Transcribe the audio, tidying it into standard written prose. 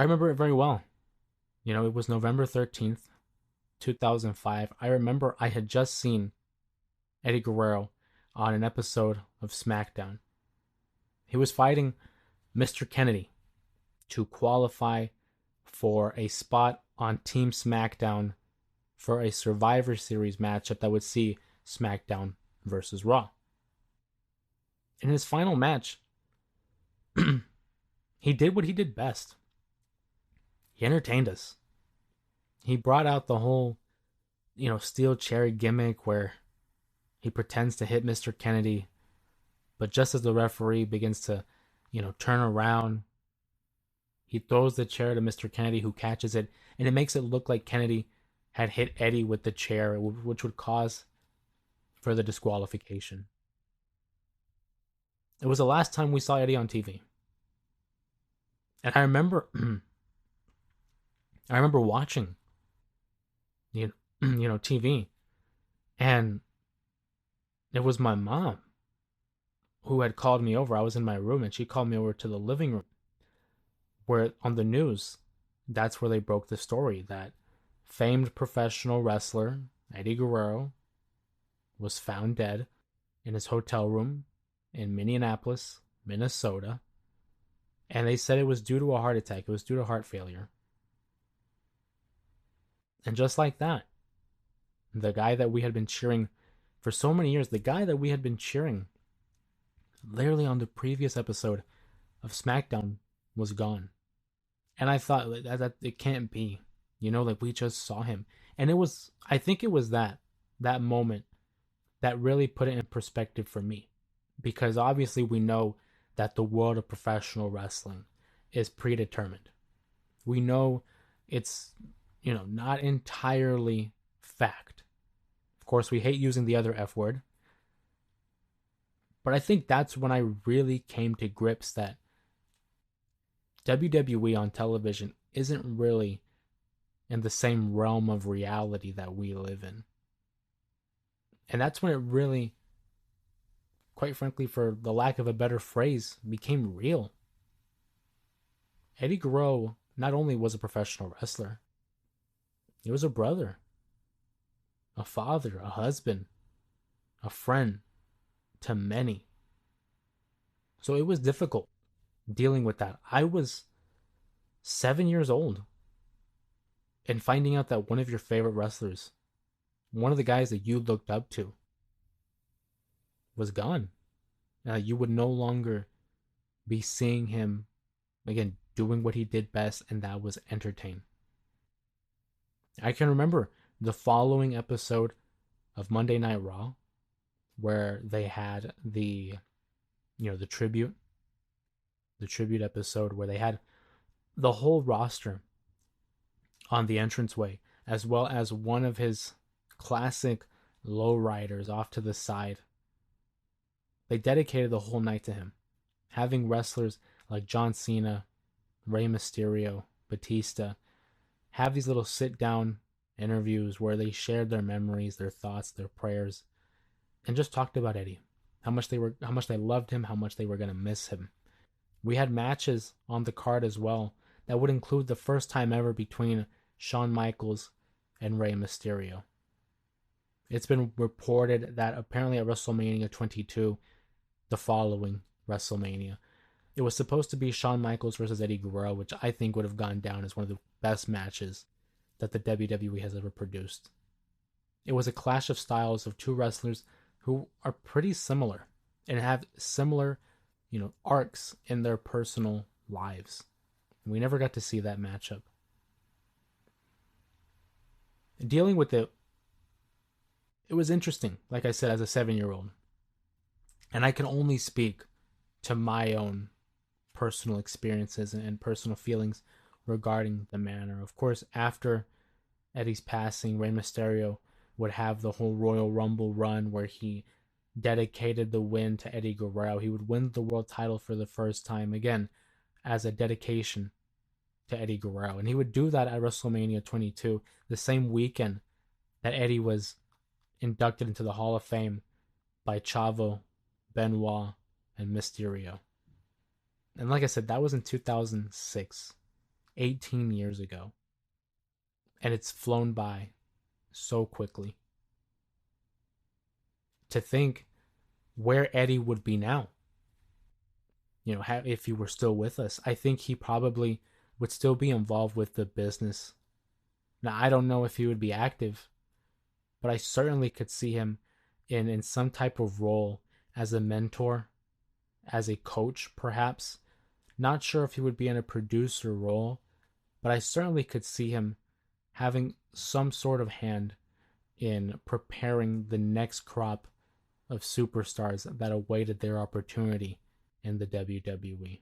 I remember it very well. It was November 13th, 2005. I remember I had just seen Eddie Guerrero on an episode of SmackDown. He was fighting Mr. Kennedy to qualify for a spot on Team SmackDown for a Survivor Series matchup that would see SmackDown versus Raw. In his final match, he did what he did best. He entertained us. He brought out the whole, steel chair gimmick where he pretends to hit Mr. Kennedy, but just as the referee begins to, turn around, he throws the chair to Mr. Kennedy, who catches it, and it makes it look like Kennedy had hit Eddie with the chair, which would cause further disqualification. It was the last time we saw Eddie on TV. And I remember I remember watching TV, and it was my mom who had called me over. I was in my room and she called me over to the living room where on the news, that's where they broke the story that famed professional wrestler Eddie Guerrero was found dead in his hotel room in Minneapolis, Minnesota. And they said it was due to a heart attack. It was due to heart failure. And just like that, the guy that we had been cheering for so many years, the guy that we had been cheering literally on the previous episode of SmackDown was gone. And I thought that it can't be. Like we just saw him. And I think it was that moment that really put it in perspective for me. Because obviously we know that the world of professional wrestling is predetermined. We know it's, not entirely fact. Of course, we hate using the other F word. But I think that's when I really came to grips that WWE on television isn't really in the same realm of reality that we live in. And that's when it really, quite frankly, for the lack of a better phrase, became real. Eddie Guerrero not only was a professional wrestler, he was a brother, a father, a husband, a friend to many. So it was difficult dealing with that. I was 7 years old and finding out that one of your favorite wrestlers, one of the guys that you looked up to, was gone. You would no longer be seeing him, again, doing what he did best, and that was entertain. I can remember the following episode of Monday Night Raw where they had the tribute episode where they had the whole roster on the entranceway, as well as one of his classic lowriders off to the side. They dedicated the whole night to him, having wrestlers like John Cena, Rey Mysterio, Batista have these little sit-down interviews where they shared their memories, their thoughts, their prayers, and just talked about Eddie, how much they loved him, how much they were gonna miss him. We had matches on the card as well that would include the first time ever between Shawn Michaels and Rey Mysterio. It's been reported that apparently at WrestleMania 22, the following WrestleMania, it was supposed to be Shawn Michaels versus Eddie Guerrero, which I think would have gone down as one of the best matches that the WWE has ever produced. It was a clash of styles of two wrestlers who are pretty similar and have similar, arcs in their personal lives. We never got to see that matchup. Dealing with it was interesting, like I said, as a 7-year-old. And I can only speak to my own personal experiences and personal feelings regarding the manner. Of course, after Eddie's passing, Rey Mysterio would have the whole Royal Rumble run where he dedicated the win to Eddie Guerrero. He would win the world title for the first time, again, as a dedication to Eddie Guerrero. And he would do that at WrestleMania 22, the same weekend that Eddie was inducted into the Hall of Fame by Chavo, Benoit, and Mysterio. And like I said, that was in 2006. 18 years ago. And it's flown by so quickly. To think where Eddie would be now, if he were still with us, I think he probably would still be involved with the business. Now, I don't know if he would be active, but I certainly could see him in some type of role as a mentor, as a coach, perhaps. Not sure if he would be in a producer role, but I certainly could see him having some sort of hand in preparing the next crop of superstars that awaited their opportunity in the WWE.